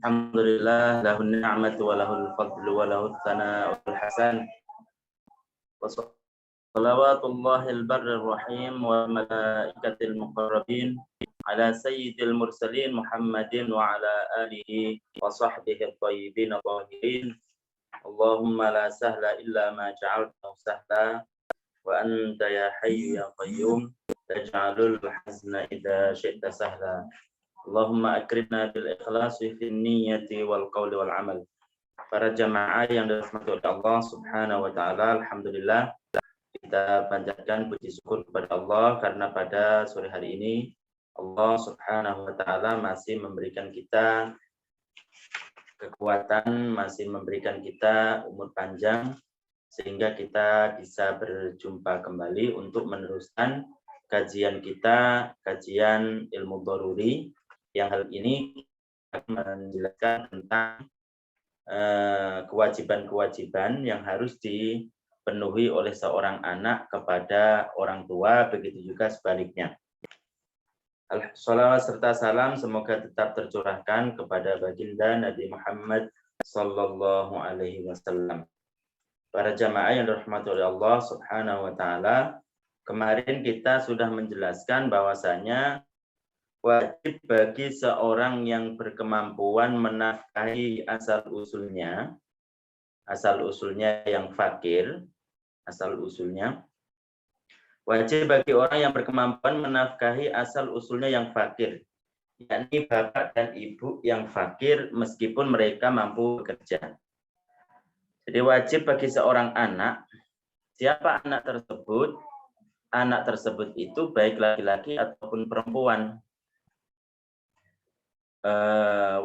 Alhamdulillah, lahun ni'matu wa lahul fadlu wa lahul thana'ul hasan. Wa salawatullahil barrir rahim wa malaikatil muqarrabin ala sayyidil mursalin Muhammadin wa ala alihi wa sahbihi thayyibin tahirin. Allahumma la sahla illa ma ja'altahu sahla wa anta ya hayyu ya qayyum taj'alul hazna idza syi'ta sahla. Allahumma akrimna bil ikhlasi fin niyyati wal qawli wal amal. Para jamaah yang dirahmati oleh Allah Subhanahu wa taala, alhamdulillah kita panjatkan puji syukur kepada Allah karena pada sore hari ini Allah Subhanahu wa taala masih memberikan kita kekuatan, masih memberikan kita umur panjang sehingga kita bisa berjumpa kembali untuk meneruskan kajian kita, kajian ilmu dharuri yang hal ini menjelaskan tentang kewajiban-kewajiban yang harus dipenuhi oleh seorang anak kepada orang tua, begitu juga sebaliknya. Salawat serta salam semoga tetap tercurahkan kepada baginda Nabi Muhammad sallallahu alaihi wasallam. Para jamaah yang dirahmati oleh Allah Subhanahu wa taala, kemarin kita sudah menjelaskan bahwasanya wajib bagi seorang yang berkemampuan menafkahi asal-usulnya yang fakir, asal-usulnya. Wajib bagi orang yang berkemampuan menafkahi asal-usulnya yang fakir, yakni bapak dan ibu yang fakir meskipun mereka mampu bekerja. Jadi wajib bagi seorang anak, siapa anak tersebut? Anak tersebut itu baik laki-laki ataupun perempuan.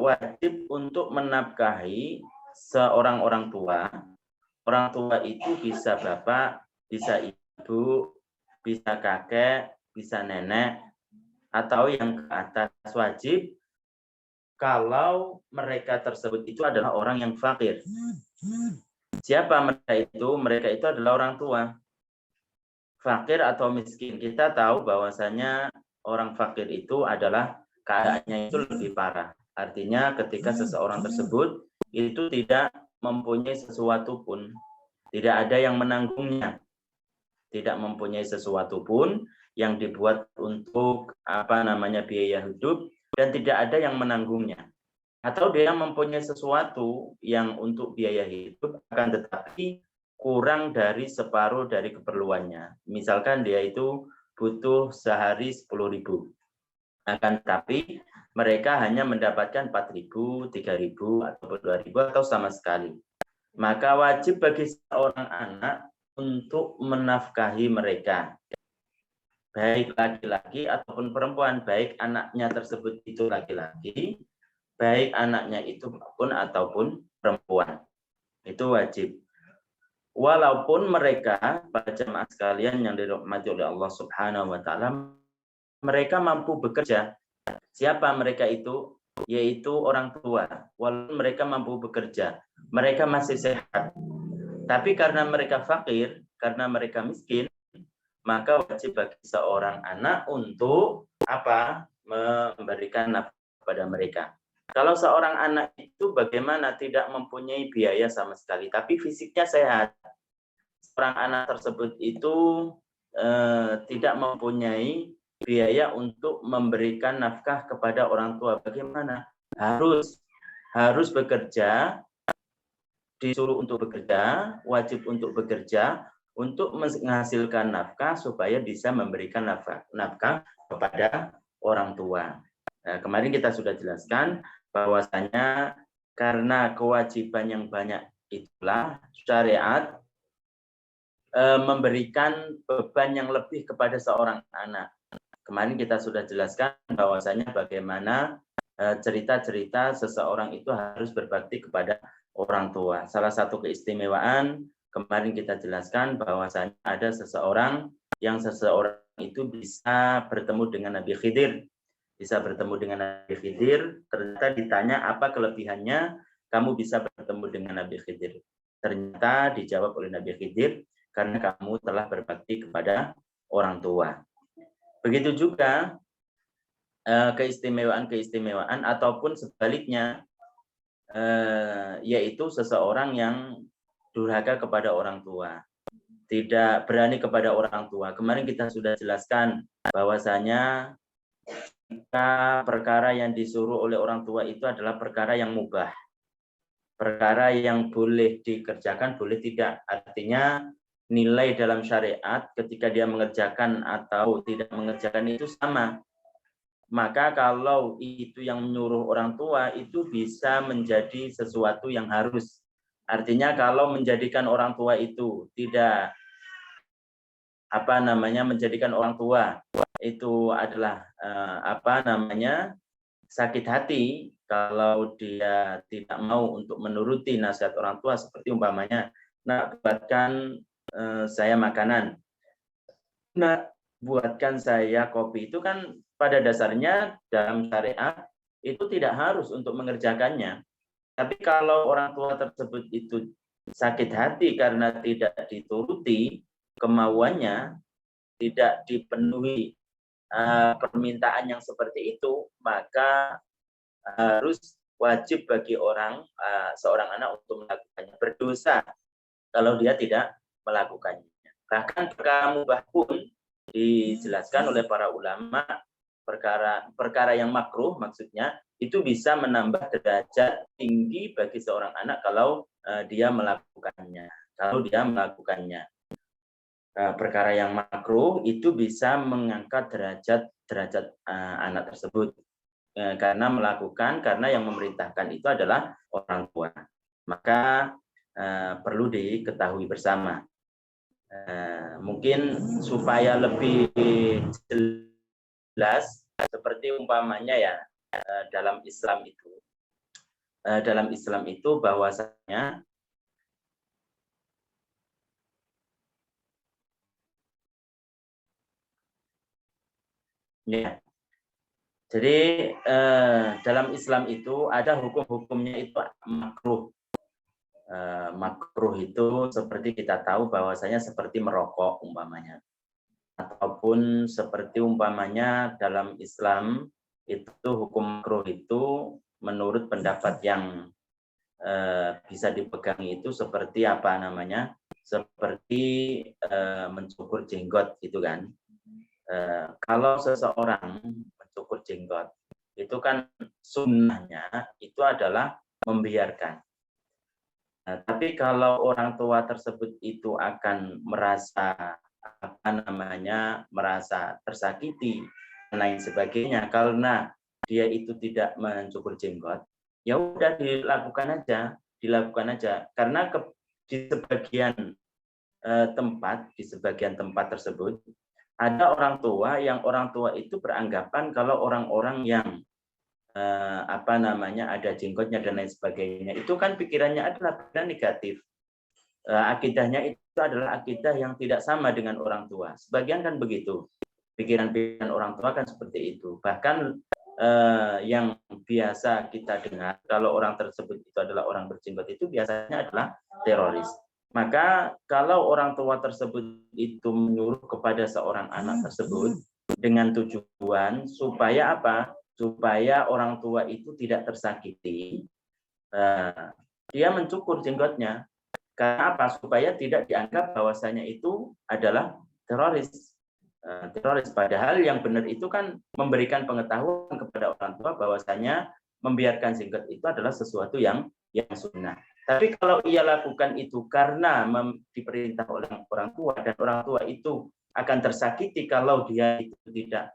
Wajib untuk menafkahi seorang orang tua. Orang tua itu bisa bapak, bisa ibu, bisa kakek, bisa nenek, atau yang ke atas. Wajib kalau mereka tersebut itu adalah orang yang fakir. Siapa mereka itu? Mereka itu adalah orang tua. Fakir atau miskin. Kita tahu bahwasanya orang fakir itu adalah keadaannya itu lebih parah. Artinya ketika seseorang tersebut itu tidak mempunyai sesuatu pun, tidak ada yang menanggungnya, tidak mempunyai sesuatu pun yang dibuat untuk biaya hidup dan tidak ada yang menanggungnya. Atau dia mempunyai sesuatu yang untuk biaya hidup akan tetapi kurang dari separuh dari keperluannya. Misalkan dia itu butuh sehari 10.000. Akan tetapi mereka hanya mendapatkan 4.000, 3.000, atau 2.000 atau sama sekali. Maka wajib bagi seorang anak untuk menafkahi mereka. Baik laki-laki ataupun perempuan, baik anaknya tersebut itu laki-laki, baik anaknya itu pun ataupun perempuan. Itu wajib. Walaupun mereka, para jemaah sekalian yang dirahmati oleh Allah Subhanahu wa taala, mereka mampu bekerja. Siapa mereka itu? Yaitu orang tua. Walaupun mereka mampu bekerja, mereka masih sehat. Tapi karena mereka fakir, karena mereka miskin, maka wajib bagi seorang anak untuk memberikan nafkah kepada mereka. Kalau seorang anak itu bagaimana tidak mempunyai biaya sama sekali, tapi fisiknya sehat. Seorang anak tersebut itu tidak mempunyai biaya untuk memberikan nafkah kepada orang tua. Bagaimana? Harus bekerja, disuruh untuk bekerja, wajib untuk bekerja, untuk menghasilkan nafkah supaya bisa memberikan nafkah kepada orang tua. Nah, kemarin kita sudah jelaskan bahwasanya karena kewajiban yang banyak itulah syariat memberikan beban yang lebih kepada seorang anak. Kemarin kita sudah jelaskan bahwasanya bagaimana cerita-cerita seseorang itu harus berbakti kepada orang tua. Salah satu keistimewaan kemarin kita jelaskan bahwasanya ada seseorang itu bisa bertemu dengan Nabi Khidir. Bisa bertemu dengan Nabi Khidir, ternyata ditanya apa kelebihannya kamu bisa bertemu dengan Nabi Khidir. Ternyata dijawab oleh Nabi Khidir, karena kamu telah berbakti kepada orang tua. Begitu juga keistimewaan ataupun sebaliknya, yaitu seseorang yang durhaka kepada orang tua, tidak berani kepada orang tua. Kemarin kita sudah jelaskan bahwasanya perkara yang disuruh oleh orang tua itu adalah perkara yang mubah, perkara yang boleh dikerjakan, boleh tidak. Artinya nilai dalam syariat ketika dia mengerjakan atau tidak mengerjakan itu sama. Maka kalau itu yang menyuruh orang tua itu bisa menjadi sesuatu yang harus. Artinya kalau menjadikan orang tua itu tidak menjadikan orang tua itu adalah sakit hati kalau dia tidak mau untuk menuruti nasihat orang tua, seperti umpamanya, nak buatkan saya makanan, nak buatkan saya kopi, itu kan pada dasarnya dalam syariat itu tidak harus untuk mengerjakannya. Tapi kalau orang tua tersebut itu sakit hati karena tidak dituruti kemauannya, tidak dipenuhi permintaan yang seperti itu, maka harus wajib bagi seorang anak untuk melakukannya, berdosa kalau dia tidak melakukannya. Bahkan perkara mubah pun dijelaskan oleh para ulama, perkara yang makruh maksudnya itu bisa menambah derajat tinggi bagi seorang anak kalau dia melakukannya. Perkara yang makruh itu bisa mengangkat derajat anak tersebut karena yang memerintahkan itu adalah orang tua. Maka perlu diketahui bersama. Mungkin supaya lebih jelas, seperti umpamanya ya, dalam Islam itu bahwasanya ya, jadi dalam Islam itu ada hukum-hukumnya itu makruh. Makruh itu seperti kita tahu bahwasanya seperti merokok umpamanya, ataupun seperti umpamanya dalam Islam itu hukum makruh itu menurut pendapat yang bisa dipegang itu seperti seperti mencukur jenggot gitu kan. Kalau seseorang mencukur jenggot itu kan sunnahnya itu adalah membiarkan. Nah, tapi kalau orang tua tersebut itu akan merasa merasa tersakiti dan lain sebagainya karena dia itu tidak mencukur jenggot, ya udah dilakukan aja karena di sebagian tempat tersebut ada orang tua itu beranggapan kalau orang-orang yang ada jenggotnya dan lain sebagainya, itu kan pikirannya adalah pikiran negatif. Akidahnya itu adalah akidah yang tidak sama dengan orang tua. Sebagian kan begitu. Pikiran-pikiran orang tua kan seperti itu. Bahkan yang biasa kita dengar kalau orang tersebut itu adalah orang berjenggot itu biasanya adalah teroris. Maka kalau orang tua tersebut itu menyuruh kepada seorang anak tersebut dengan tujuan supaya apa? Supaya orang tua itu tidak tersakiti, dia mencukur jenggotnya. Karena apa? Supaya tidak dianggap bahwasanya itu adalah teroris. Padahal yang benar itu kan memberikan pengetahuan kepada orang tua bahwasanya membiarkan jenggot itu adalah sesuatu yang sunnah. Tapi kalau ia lakukan itu karena diperintah oleh orang tua dan orang tua itu akan tersakiti kalau dia itu tidak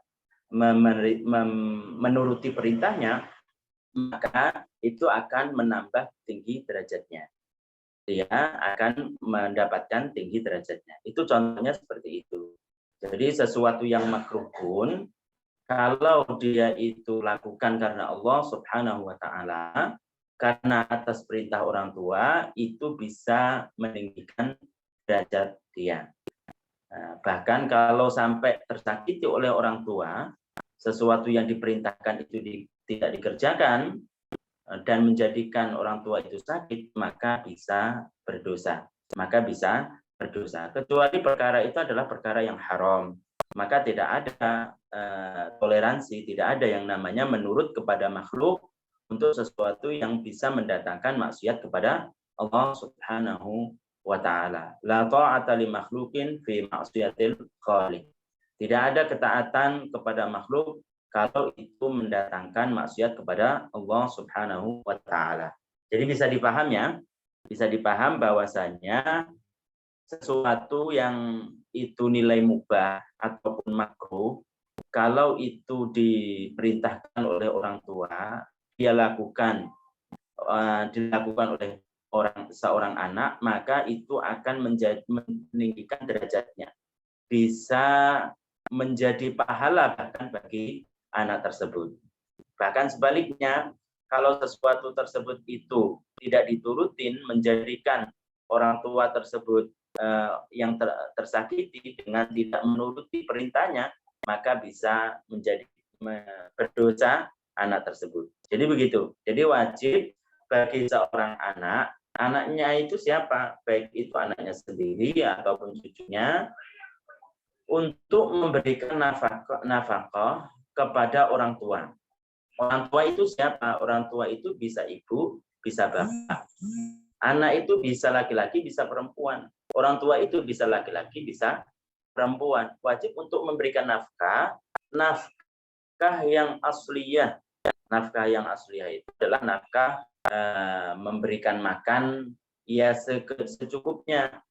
menuruti perintahnya, maka itu akan menambah tinggi derajatnya. Dia akan mendapatkan tinggi derajatnya. Itu contohnya seperti itu. Jadi sesuatu yang makruh pun kalau dia itu lakukan karena Allah Subhanahu wa taala, karena atas perintah orang tua, itu bisa meninggikan derajat dia. Bahkan kalau sampai tersakiti oleh orang tua, sesuatu yang diperintahkan itu tidak dikerjakan dan menjadikan orang tua itu sakit, maka bisa berdosa. Kecuali perkara itu adalah perkara yang haram. maka tidak ada toleransi, tidak ada yang namanya menurut kepada makhluk untuk sesuatu yang bisa mendatangkan maksiat kepada Allah Subhanahu wa taala. La ta'ata li makhluqin fi maksiatil khaliq. Tidak ada ketaatan kepada makhluk kalau itu mendatangkan maksiat kepada Allah Subhanahu wa taala. Jadi bisa dipaham ya, bisa dipaham bahwasanya sesuatu yang itu nilai mubah ataupun makruh, kalau itu diperintahkan oleh orang tua, dia dilakukan oleh seorang anak, maka itu akan meninggikan derajatnya. Bisa menjadi pahala bahkan bagi anak tersebut. Bahkan sebaliknya, kalau sesuatu tersebut itu tidak diturutin, menjadikan orang tua tersebut yang tersakiti dengan tidak menuruti perintahnya, maka bisa menjadi berdosa anak tersebut. Jadi begitu. Jadi wajib bagi seorang anak, anaknya itu siapa? Baik itu anaknya sendiri ataupun cucunya, untuk memberikan nafkah kepada orang tua. Orang tua itu siapa? Orang tua itu bisa ibu, bisa bapak. Anak itu bisa laki-laki, bisa perempuan. Orang tua itu bisa laki-laki, bisa perempuan. Wajib untuk memberikan nafkah yang asliyah. Nafkah yang asliyah itu adalah nafkah memberikan makan ya secukupnya.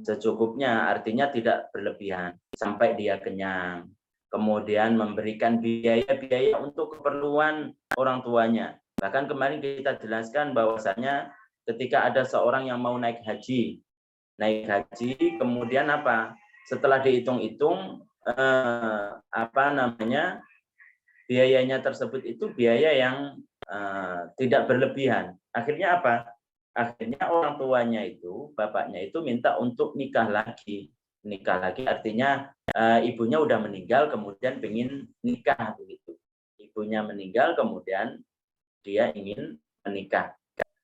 Secukupnya artinya tidak berlebihan sampai dia kenyang. Kemudian memberikan biaya-biaya untuk keperluan orang tuanya. Bahkan kemarin kita jelaskan bahwasanya ketika ada seorang yang mau naik haji, kemudian apa? Setelah dihitung-hitung biayanya tersebut itu biaya yang tidak berlebihan. Akhirnya apa? Akhirnya orang tuanya itu, bapaknya itu minta untuk nikah lagi. Nikah lagi artinya ibunya udah meninggal, kemudian ingin nikah begitu. Ibunya meninggal, kemudian dia ingin menikah.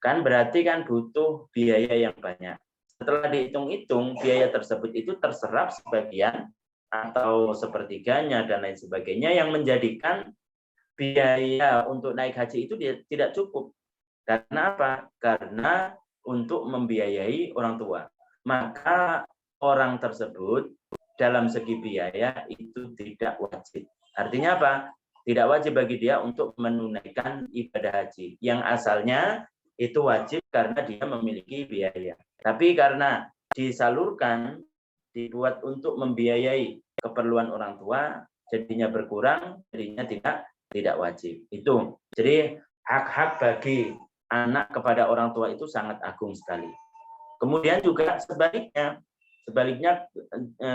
Kan berarti kan butuh biaya yang banyak. Setelah dihitung-hitung, biaya tersebut itu terserap sebagian atau sepertiganya dan lain sebagainya yang menjadikan biaya untuk naik haji itu tidak cukup. Karena apa? Karena untuk membiayai orang tua. Maka orang tersebut dalam segi biaya itu tidak wajib. Artinya apa? Tidak wajib bagi dia untuk menunaikan ibadah haji. Yang asalnya itu wajib karena dia memiliki biaya. Tapi karena disalurkan, dibuat untuk membiayai keperluan orang tua, jadinya berkurang, jadinya tidak wajib. Itu. Jadi hak-hak bagi anak kepada orang tua itu sangat agung sekali. Kemudian juga sebaliknya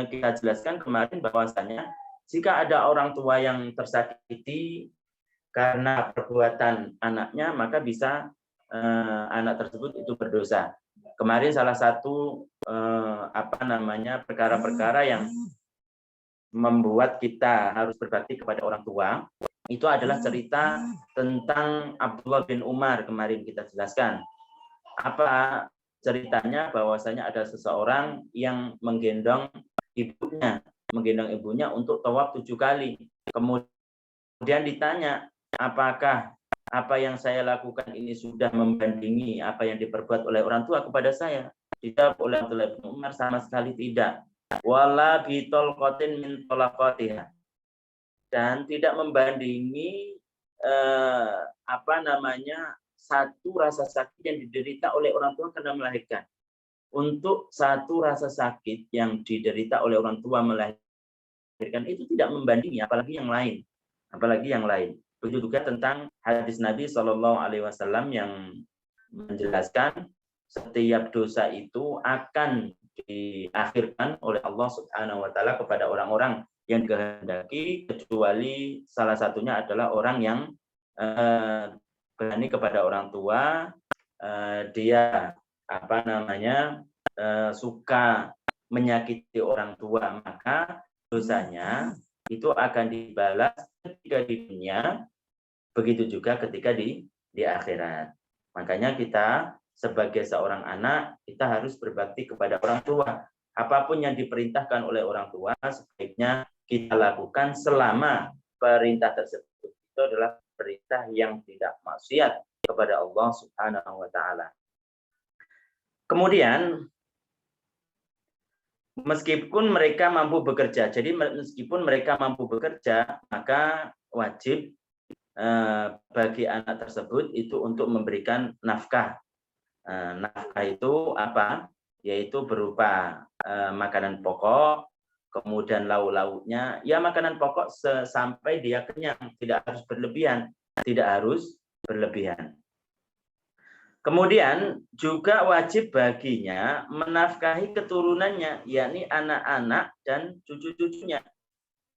kita jelaskan kemarin bahwasanya jika ada orang tua yang tersakiti karena perbuatan anaknya, maka bisa anak tersebut itu berdosa. Kemarin salah satu perkara-perkara yang membuat kita harus berbakti kepada orang tua itu adalah cerita tentang Abdullah bin Umar. Kemarin kita jelaskan apa ceritanya, bahwasanya ada seseorang yang menggendong ibunya untuk tawaf 7 kali. Kemudian ditanya, apakah apa yang saya lakukan ini sudah membandingi apa yang diperbuat oleh orang tua kepada saya? Dijawab oleh Abdullah bin Umar, sama sekali tidak. Wala bitolqatin min tolaqatiha, dan tidak membandingi satu rasa sakit yang diderita oleh orang tua karena melahirkan. Untuk satu rasa sakit yang diderita oleh orang tua melahirkan itu tidak membandingi, apalagi yang lain. Begitu juga tentang hadis Nabi SAW yang menjelaskan setiap dosa itu akan diakhirkan oleh Allah Subhanahu wa taala kepada orang-orang yang dikehendaki, kecuali salah satunya adalah orang yang berani kepada orang tua, dia suka menyakiti orang tua, maka dosanya itu akan dibalas ketika di dunia, begitu juga ketika di akhirat. Makanya kita sebagai seorang anak, kita harus berbakti kepada orang tua. Apapun yang diperintahkan oleh orang tua, sebaiknya kita lakukan selama perintah tersebut itu adalah perintah yang tidak maksiat kepada Allah Subhanahu wa taala. Kemudian meskipun mereka mampu bekerja, jadi meskipun mereka mampu bekerja, maka wajib bagi anak tersebut itu untuk memberikan nafkah. Nafkah itu apa? Yaitu berupa makanan pokok, kemudian lauk-lauknya, ya makanan pokok sampai dia kenyang, tidak harus berlebihan, tidak harus berlebihan. Kemudian juga wajib baginya menafkahi keturunannya, yakni anak-anak dan cucu-cucunya.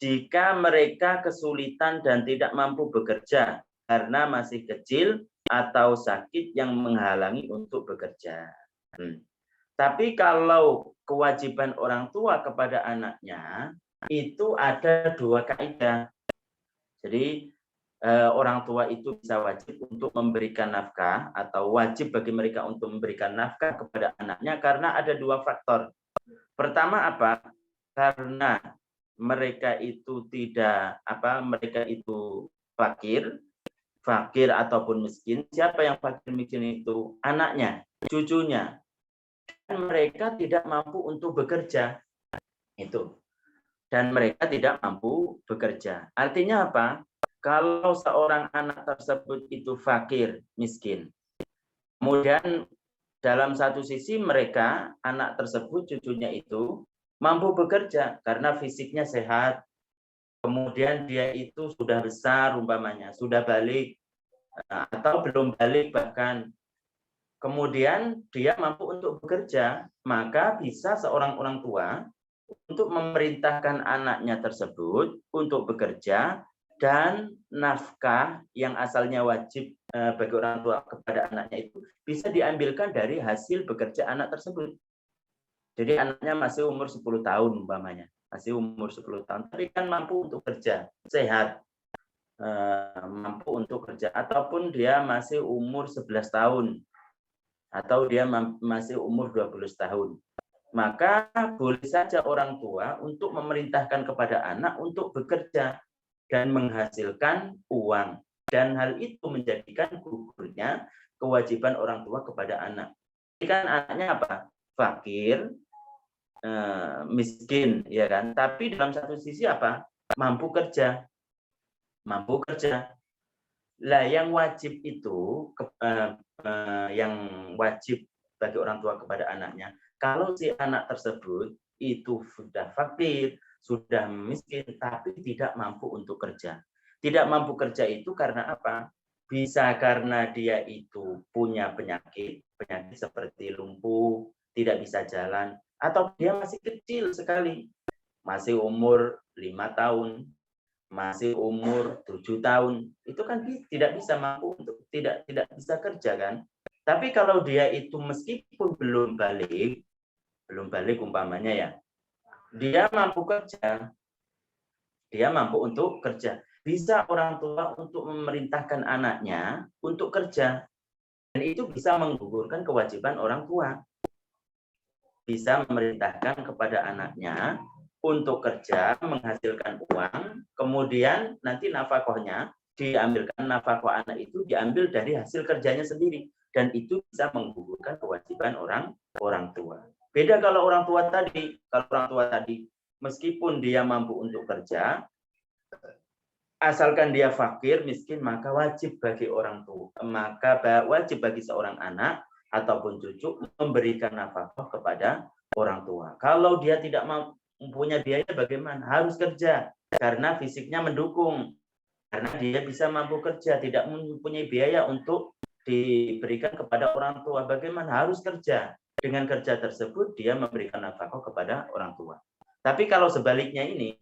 Jika mereka kesulitan dan tidak mampu bekerja karena masih kecil atau sakit yang menghalangi untuk bekerja. Tapi kalau kewajiban orang tua kepada anaknya, itu ada dua kaidah. Jadi orang tua itu bisa wajib untuk memberikan nafkah atau wajib bagi mereka untuk memberikan nafkah kepada anaknya karena ada dua faktor. Pertama apa? Karena mereka itu mereka itu fakir ataupun miskin. Siapa yang fakir miskin itu? Anaknya, cucunya. Dan mereka tidak mampu untuk bekerja. Itu. Dan mereka tidak mampu bekerja. Artinya apa? Kalau seorang anak tersebut itu fakir, miskin, kemudian dalam satu sisi mereka, anak tersebut, cucunya itu mampu bekerja karena fisiknya sehat, kemudian dia itu sudah besar umpamanya, sudah balik, atau belum balik bahkan, kemudian dia mampu untuk bekerja, maka bisa seorang orang tua untuk memerintahkan anaknya tersebut untuk bekerja dan nafkah yang asalnya wajib bagi orang tua kepada anaknya itu bisa diambilkan dari hasil bekerja anak tersebut. Jadi anaknya masih umur 10 tahun umpamanya, masih umur 10 tahun, tapi kan mampu untuk kerja, sehat, mampu untuk kerja, ataupun dia masih umur 11 tahun, atau dia masih umur 12 tahun. Maka boleh saja orang tua untuk memerintahkan kepada anak untuk bekerja dan menghasilkan uang. Dan hal itu menjadikan gugurnya kewajiban orang tua kepada anak. Ini kan anaknya apa? Fakir, miskin, ya kan? Tapi dalam satu sisi apa? Mampu kerja. Lah yang wajib itu, yang wajib bagi orang tua kepada anaknya, kalau si anak tersebut itu sudah fakir, sudah miskin, tapi tidak mampu untuk kerja. Tidak mampu kerja itu karena apa? Bisa karena dia itu punya penyakit seperti lumpuh, tidak bisa jalan, atau dia masih kecil sekali, masih umur 5 tahun, masih umur 7 tahun, itu kan tidak bisa mampu untuk tidak bisa kerja kan. Tapi kalau dia itu meskipun belum balik umpamanya ya, dia mampu kerja, dia mampu untuk kerja. Bisa orang tua untuk memerintahkan anaknya untuk kerja, dan itu bisa menggugurkan kewajiban orang tua. Bisa memerintahkan kepada anaknya untuk kerja, menghasilkan uang, kemudian nanti nafkahnya diambilkan, nafkah anak itu diambil dari hasil kerjanya sendiri, dan itu bisa menggugurkan kewajiban orang tua. Beda kalau orang tua tadi, meskipun dia mampu untuk kerja, asalkan dia fakir, miskin, maka wajib bagi orang tua, maka wajib bagi seorang anak ataupun cucu memberikan nafkah kepada orang tua. Kalau dia tidak mempunyai biaya, bagaimana? Harus kerja karena fisiknya mendukung, karena dia bisa mampu kerja, tidak mempunyai biaya untuk diberikan kepada orang tua. Bagaimana? Harus kerja. Dengan kerja tersebut dia memberikan nafkah kepada orang tua. Tapi kalau sebaliknya ini,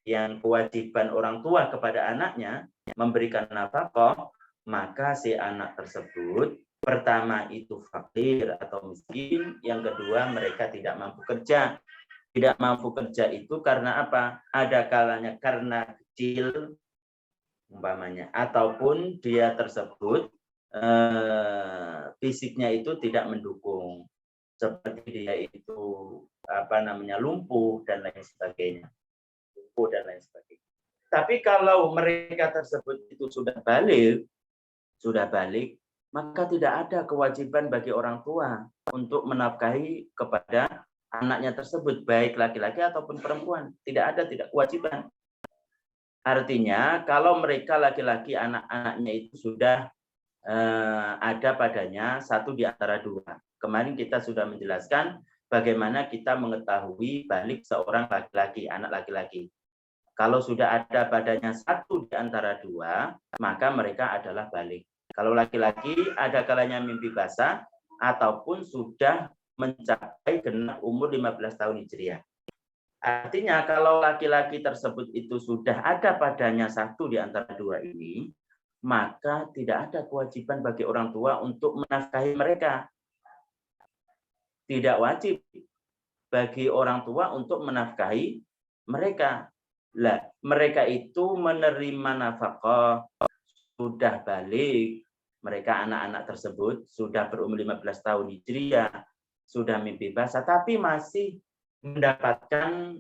yang kewajiban orang tua kepada anaknya memberikan nafkah, maka si anak tersebut pertama itu fakir atau miskin, yang kedua mereka tidak mampu kerja. Tidak mampu kerja itu karena apa? Ada kalanya karena kecil umpamanya, ataupun dia tersebut fisiknya itu tidak mendukung, seperti dia itu lumpuh dan lain sebagainya. dan lain sebagainya. Tapi kalau mereka tersebut itu sudah balik, maka tidak ada kewajiban bagi orang tua untuk menafkahi kepada anaknya tersebut, baik laki-laki ataupun perempuan. Tidak kewajiban. Artinya kalau mereka laki-laki anak-anaknya itu sudah ada padanya satu di antara dua. Kemarin kita sudah menjelaskan bagaimana kita mengetahui balik seorang laki-laki, anak laki-laki. Kalau sudah ada padanya satu di antara dua, maka mereka adalah balik. Kalau laki-laki ada kalanya mimpi basah ataupun sudah mencapai genap umur 15 tahun Hijriah. Artinya kalau laki-laki tersebut itu sudah ada padanya satu di antara dua ini, maka tidak ada kewajiban bagi orang tua untuk menafkahi mereka. Tidak wajib bagi orang tua untuk menafkahi mereka. Lah, mereka itu menerima nafkah sudah balik, mereka anak-anak tersebut sudah berumur 15 tahun Hijriah, sudah mimpi basah, tapi masih mendapatkan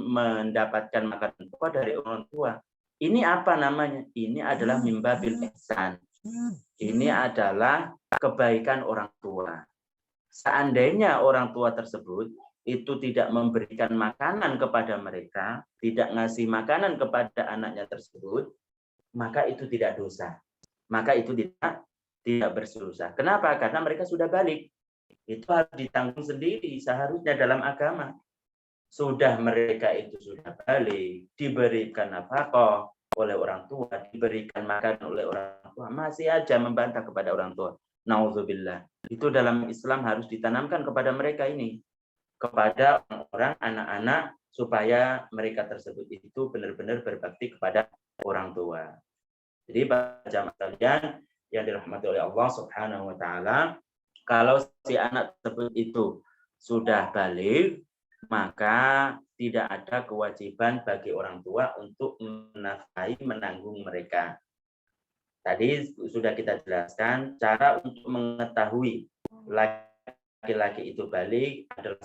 mendapatkan makanan pokok dari orang tua. Ini apa namanya? Ini adalah mimbabil ihsan. Ini adalah kebaikan orang tua. Seandainya orang tua tersebut itu tidak memberikan makanan kepada mereka, tidak ngasih makanan kepada anaknya tersebut, maka itu tidak dosa. Maka itu tidak berdosa. Kenapa? Karena mereka sudah balik. Itu harus ditanggung sendiri seharusnya dalam agama. Sudah mereka itu sudah balik, diberikan nafkah oleh orang tua, diberikan makan oleh orang tua, masih aja membantah kepada orang tua. Nauzubillah. Itu dalam Islam harus ditanamkan kepada mereka ini. Kepada orang anak-anak supaya mereka tersebut itu benar-benar berbakti kepada orang tua. Jadi para jamaah sekalian yang dirahmati oleh Allah Subhanahu wa taala, kalau si anak tersebut itu sudah balik, maka tidak ada kewajiban bagi orang tua untuk menafkahi, menanggung mereka. Tadi sudah kita jelaskan cara untuk mengetahui laki-laki itu balik adalah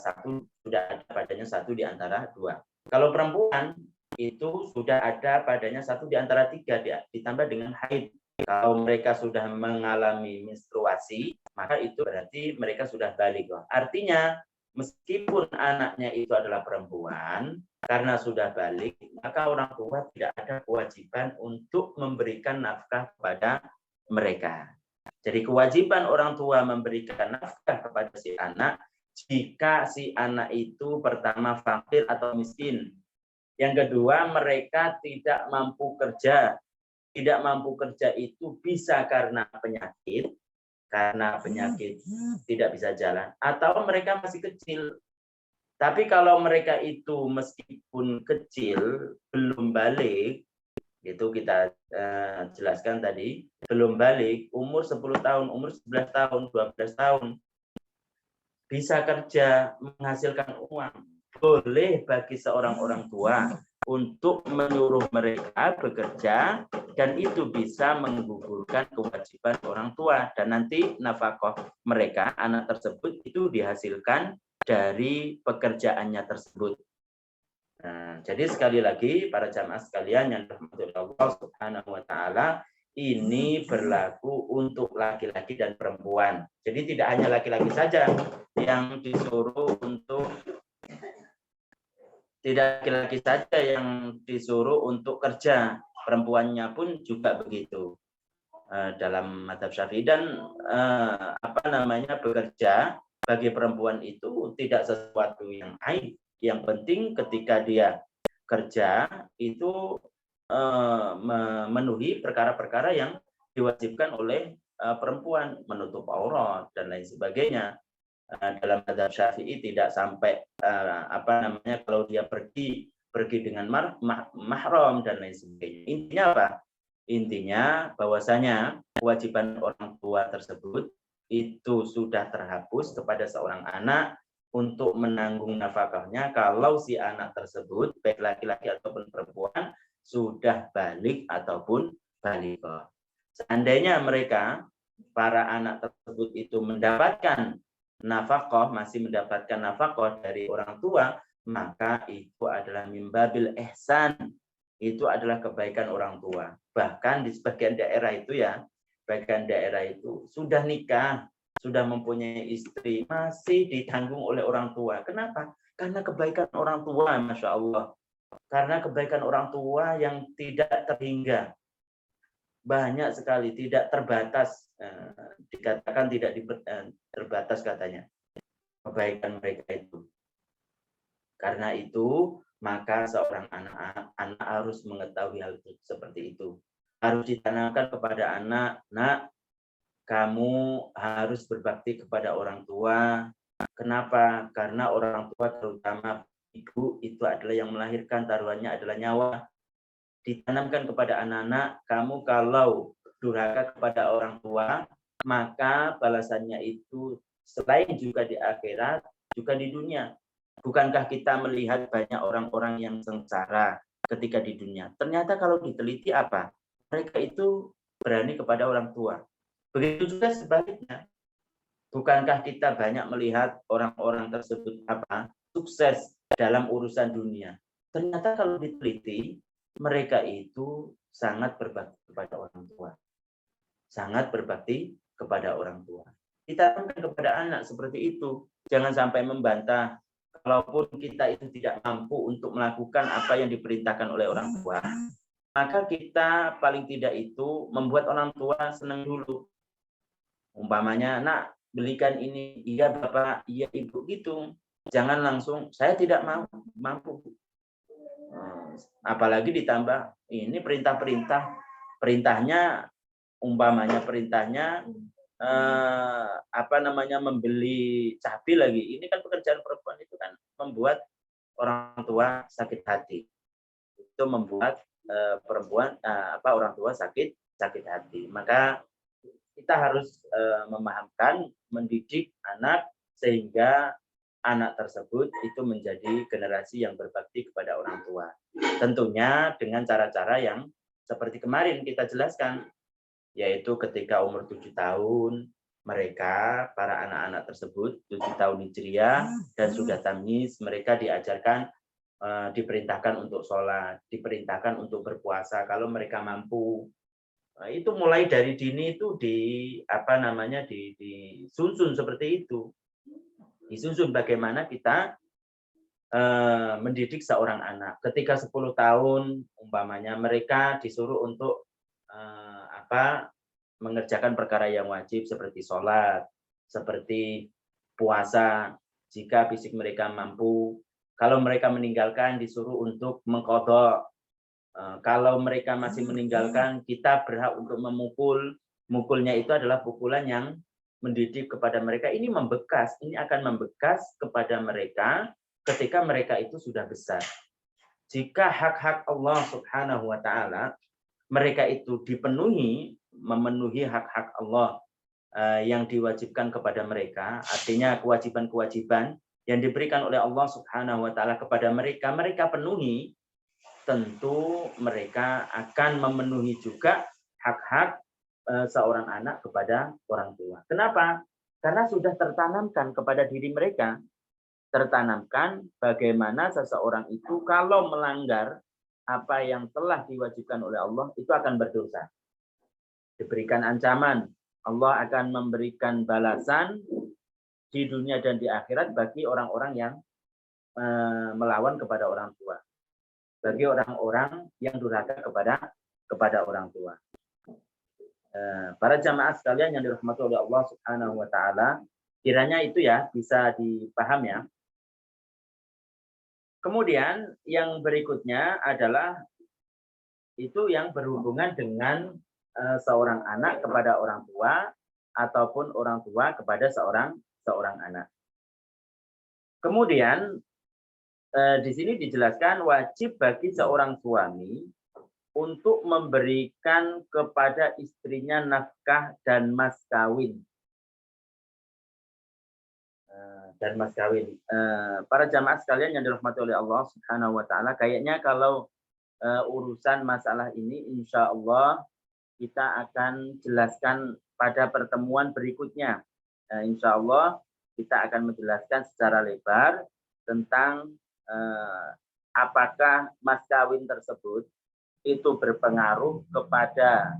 sudah ada padanya satu di antara dua. Kalau perempuan itu sudah ada padanya satu di antara tiga, ditambah dengan haid. Kalau mereka sudah mengalami menstruasi, maka itu berarti mereka sudah balik. Artinya meskipun anaknya itu adalah perempuan, karena sudah balik, maka orang tua tidak ada kewajiban untuk memberikan nafkah kepada mereka. Jadi kewajiban orang tua memberikan nafkah kepada si anak jika si anak itu pertama fakir atau miskin. Yang kedua, mereka tidak mampu kerja. Tidak mampu kerja itu bisa karena penyakit tidak bisa jalan, atau mereka masih kecil. Tapi kalau mereka itu meskipun kecil, belum balik, itu kita jelaskan tadi, belum balik, umur 10 tahun, umur 11 tahun, 12 tahun, bisa kerja, menghasilkan uang. Boleh bagi seorang orang tua untuk menyuruh mereka bekerja, dan itu bisa menggugurkan kewajiban orang tua. Dan nanti nafkah mereka, anak tersebut, itu dihasilkan dari pekerjaannya tersebut. Nah, jadi sekali lagi para jamaah sekalian yang dirahmati Allah Subhanahu wa taala, ini berlaku untuk laki-laki dan perempuan. Jadi tidak hanya laki-laki saja yang disuruh untuk kerja, perempuannya pun juga begitu. Dalam mazhab Syafi'i dan bekerja bagi perempuan itu tidak sesuatu yang aib. Yang penting ketika dia kerja itu memenuhi perkara-perkara yang diwajibkan oleh perempuan, menutup aurat dan lain sebagainya. Dalam mazhab Syafi'i tidak sampai kalau dia pergi dengan mahram dan lain sebagainya. Intinya apa? Intinya bahwasanya kewajiban orang tua tersebut itu sudah terhapus kepada seorang anak untuk menanggung nafkahnya kalau si anak tersebut baik laki-laki ataupun perempuan sudah balik ataupun baligh. Seandainya mereka para anak tersebut itu mendapatkan nafkah, masih mendapatkan nafkah dari orang tua, maka itu adalah mimbabil ihsan, itu adalah kebaikan orang tua. Bahkan di sebagian daerah itu ya, bagian daerah itu sudah nikah, sudah mempunyai istri, masih ditanggung oleh orang tua. Kenapa? Karena kebaikan orang tua, Masya Allah. Karena kebaikan orang tua yang tidak terhingga. Banyak sekali, tidak terbatas. Dikatakan tidak terbatas katanya. Kebaikan mereka itu. Karena itu, maka seorang anak harus mengetahui hal seperti itu. Harus ditanamkan kepada anak, nak, kamu harus berbakti kepada orang tua. Kenapa? Karena orang tua, terutama ibu, itu adalah yang melahirkan, taruhannya adalah nyawa. Ditanamkan kepada anak-anak, kamu kalau durhaka kepada orang tua, maka balasannya itu selain juga di akhirat, juga di dunia. Bukankah kita melihat banyak orang-orang yang sengsara ketika di dunia? Ternyata kalau diteliti apa? Mereka itu berani kepada orang tua. Begitu juga sebaliknya. Bukankah kita banyak melihat orang-orang tersebut sukses dalam urusan dunia? Ternyata kalau diteliti, mereka itu sangat berbakti kepada orang tua. Sangat berbakti kepada orang tua. Ditanamkan kepada anak seperti itu. Jangan sampai membantah. Kalaupun kita itu tidak mampu untuk melakukan apa yang diperintahkan oleh orang tua, maka kita paling tidak itu membuat orang tua senang dulu. Umpamanya, nak, belikan ini, iya bapak, iya ibu, gitu. Jangan langsung, saya tidak mampu. Apalagi ditambah, ini perintah-perintah, perintahnya, umpamanya perintahnya, membeli cabai lagi. Ini kan pekerjaan perempuan itu kan membuat orang tua sakit hati. Itu membuat orang tua sakit hati. Maka kita harus memahamkan, mendidik anak sehingga anak tersebut itu menjadi generasi yang berbakti kepada orang tua. Tentunya dengan cara-cara yang seperti kemarin kita jelaskan, yaitu ketika umur 7 tahun, mereka, para anak-anak tersebut, 7 tahun Hijriah dan sudah tamyiz, mereka diajarkan, diperintahkan untuk sholat, diperintahkan untuk berpuasa kalau mereka mampu. Nah, itu mulai dari dini itu disusun seperti itu. Disusun bagaimana kita mendidik seorang anak. Ketika 10 tahun, umpamanya mereka disuruh untuk mengerjakan perkara yang wajib seperti sholat, seperti puasa, jika fisik mereka mampu. Kalau mereka meninggalkan, disuruh untuk mengqadha. Kalau mereka masih meninggalkan, kita berhak untuk memukul. Mukulnya itu adalah pukulan yang mendidik kepada mereka. Ini membekas, ini akan membekas kepada mereka ketika mereka itu sudah besar. Jika hak-hak Allah Subhanahu wa Ta'ala, mereka itu memenuhi hak-hak Allah yang diwajibkan kepada mereka, artinya kewajiban-kewajiban yang diberikan oleh Allah Subhanahu wa Ta'ala kepada mereka, mereka penuhi, tentu mereka akan memenuhi juga hak-hak seorang anak kepada orang tua. Kenapa? Karena sudah tertanamkan kepada diri mereka, tertanamkan bagaimana seseorang itu kalau melanggar apa yang telah diwajibkan oleh Allah itu akan berdosa. Diberikan ancaman, Allah akan memberikan balasan di dunia dan di akhirat bagi orang-orang yang melawan kepada orang tua. Bagi orang-orang yang durhaka kepada orang tua. Para jamaah sekalian yang dirahmati oleh Allah Subhanahu wa Ta'ala, kiranya itu ya bisa dipaham ya. Kemudian yang berikutnya adalah itu yang berhubungan dengan seorang anak kepada orang tua ataupun orang tua kepada seorang anak. Kemudian di sini dijelaskan wajib bagi seorang suami untuk memberikan kepada istrinya nafkah dan mas kawin. Para jamaah sekalian yang dirahmati oleh Allah Subhanahu wa Ta'ala, kayaknya kalau urusan masalah ini insya Allah kita akan jelaskan pada pertemuan berikutnya. Insya Allah kita akan menjelaskan secara lebar tentang apakah mas kawin tersebut itu berpengaruh kepada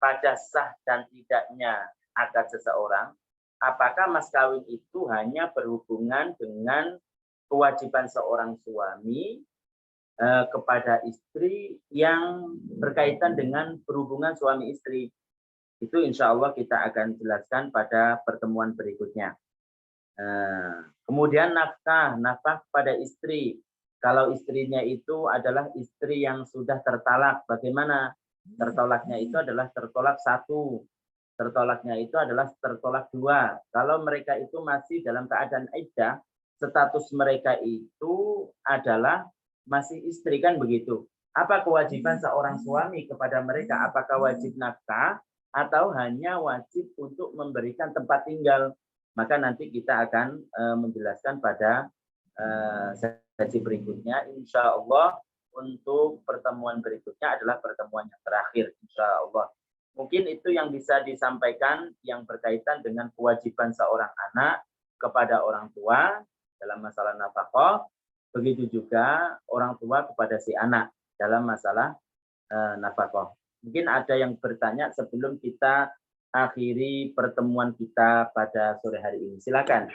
pada sah dan tidaknya akad seseorang. Apakah mas kawin itu hanya berhubungan dengan kewajiban seorang suami kepada istri yang berkaitan dengan berhubungan suami istri. Itu insya Allah kita akan jelaskan pada pertemuan berikutnya. Kemudian nafkah pada istri. Kalau istrinya itu adalah istri yang sudah tertalak, bagaimana? Tertolaknya itu adalah tertolak 1. Tertolaknya itu adalah tertolak 2. Kalau mereka itu masih dalam keadaan iddah, status mereka itu adalah masih istri, kan begitu. Apa kewajiban seorang suami kepada mereka? Apakah wajib nafkah atau hanya wajib untuk memberikan tempat tinggal? Maka nanti kita akan menjelaskan pada sesi berikutnya. Insya Allah untuk pertemuan berikutnya adalah pertemuan yang terakhir. Insya Allah. Mungkin itu yang bisa disampaikan yang berkaitan dengan kewajiban seorang anak kepada orang tua dalam masalah nafkah. Begitu juga orang tua kepada si anak dalam masalah nafkah. Mungkin ada yang bertanya sebelum kita akhiri pertemuan kita pada sore hari ini. Silakan.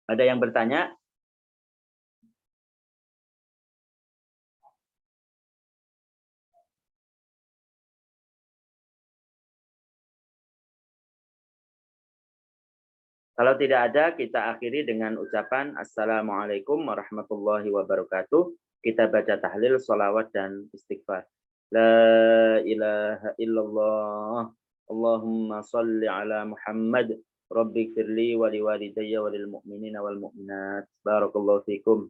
Ada yang bertanya? Kalau tidak ada, kita akhiri dengan ucapan Assalamualaikum warahmatullahi wabarakatuh. Kita baca tahlil, sholawat, dan istighfar. La ilaha illallah. Allahumma salli ala Muhammad. Rabbi firli wa liwalidayya wa lil mu'minina wal mu'minat. Barakallahu fikum.